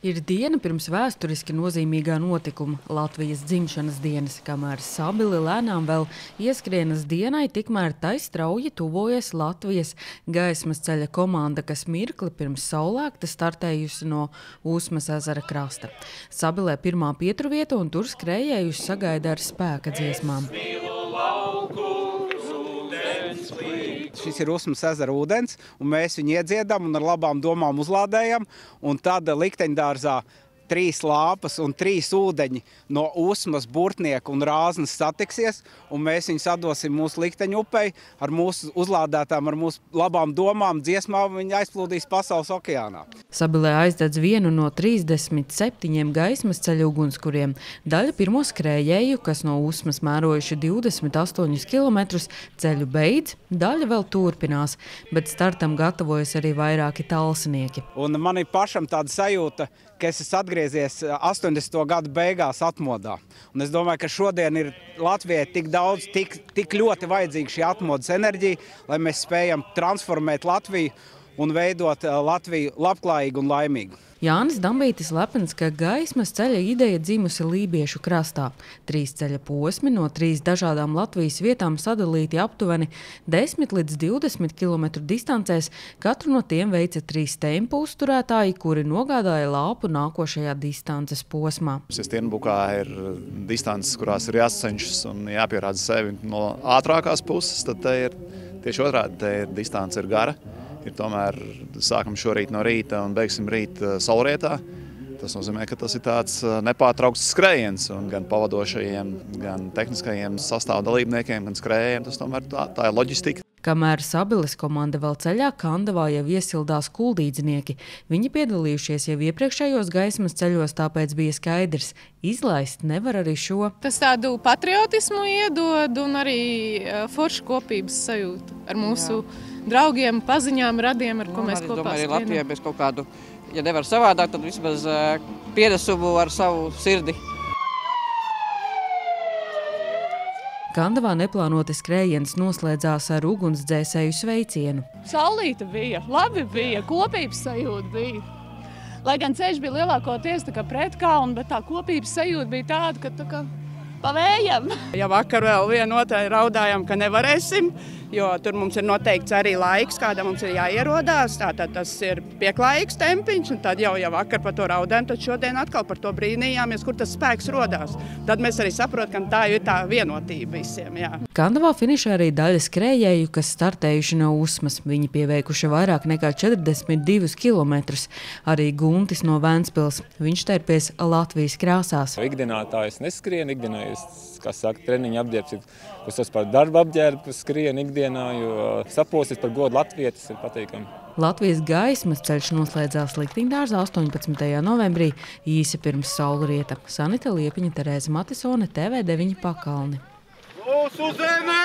Ir diena pirms vēsturiski nozīmīgā notikuma – Latvijas dzimšanas dienas, kamēr sabili lēnām vēl ieskrienas dienai, tikmēr tai strauji tuvojas Latvijas gaismas ceļa komanda, kas mirkli pirms saulēkta startējusi no Usmas ezera krasta. Sabilē pirmā pieturvieta un tur skrējējuši sagaida ar spēka dziesmām. Šis ir Usmas ezera ūdens, un mēs viņu iedziedam un ar labām domām uzlādējam, un tad likteņdārzā 3 lāpas un 3 ūdeņi no Usmas, Burtnieka un Rāznas satiksies, un mēs viņus atdosim mūsu likteņu upei ar mūsu uzlādētām, ar mūsu labām domām, dziesmām, viņi aizplūdīs pasaules okeānā. Sabilē aizdedz vienu no 37 gaismas ceļa ugunskuriem. Daļa pirmo skrējēju, kas no Usmas mērojuši 28 kilometrus, ceļu beidz, daļa vēl turpinās, bet startam gatavojas arī vairāki talsinieki. Un man ir pašam tāda sajūta, ka es esmu atgriezies 80. gadu beigās atmodā. Un es domāju, ka šodien ir Latvijai tik daudz, tik ļoti vajadzīga šī atmodas enerģija, lai mēs spējam transformēt Latviju un veidot Latviju labklājīgu un laimīgu. Jānis Dambītis lepns, ka gaismas ceļa ideja dzimusi Lībiešu krastā. 3 ceļa posmi no 3 dažādām Latvijas vietām sadalīti aptuveni 10 līdz 20 km distancēs. Katru no tiem veica 3 tempu uzturētāji, kuri nogādāja lāpu nākošajā distances posmā. Stienbukā ir distances, kurās ir jāsacenšas un jāpierāda sevi no ātrākās puses, tad te ir tieši otrādi, te ir distance ir gara. Ir tomēr sākam šorīt no rīta un beigsim rīt saulrietā. Tas nozīmē, ka tas ir tāds nepārtraukts skrējiens, un gan pavadošajiem, gan tehniskajiem sastāvdalībniekiem, gan skrējējiem, tas tomēr tā ir loģistika. Kamēr Sabiles komanda vēl ceļā, Kandavā jau iesildās kuldīdznieki. Viņi piedalījušies jau iepriekšējos gaismas ceļos, tāpēc bija skaidrs – izlaist nevar arī šo. Tas tādu patriotismu iedod un arī foršu kopības sajūtu ar mūsu draugiem, paziņām, radiem, ar ko mēs kopā skrienam. skrienam. Latvijā bez kaut kādu, ja nevar savādāk, tad vismaz pienesumu ar savu sirdi. Kandavā neplānoti skrējiens noslēdzās ar ugunsdzēsēju sveicienu. Saulīte bija, labi bija, kopības sajūta bija. Lai gan ceļš bija lielākoties pret kalnu, bet tā kopības sajūta bija tāda, ka pa vējam. Ja vakar vēl vienotai raudājām, ka nevarēsim, jo tur mums ir noteikts arī laiks, kādā mums ir jāierodās. Tātad tas ir pieklājīgs tempiņš, un tad jau vakar par to raudājām, tad šodien atkal par to brīnījāmies, kur tas spēks rodās. Tad mēs arī saprotam, ka tā ir tā vienotība visiem. Jā. Kandavā finišē arī daļa skrējēju, kas startējuši no Usmas. Viņi pieveikuši vairāk nekā 42 kilometrus. Arī Guntis no Ventspils. Viņš terpies Latvijas krāsās. Ikdienā tā es neskrienu, ikdienā kas saka, treniņa apģērbs ir, kas tas par darba apģērbu skrienu ikdienā, jo saposties par godu latvietis ir pateikami. Latvijas gaismas ceļš noslēdzās Likteņdārzā 18. novembrī, īsi pirms saulrieta. Sanita Liepiņa, Terēze Matisone, TV9 Pakalni. Mūsu zeme!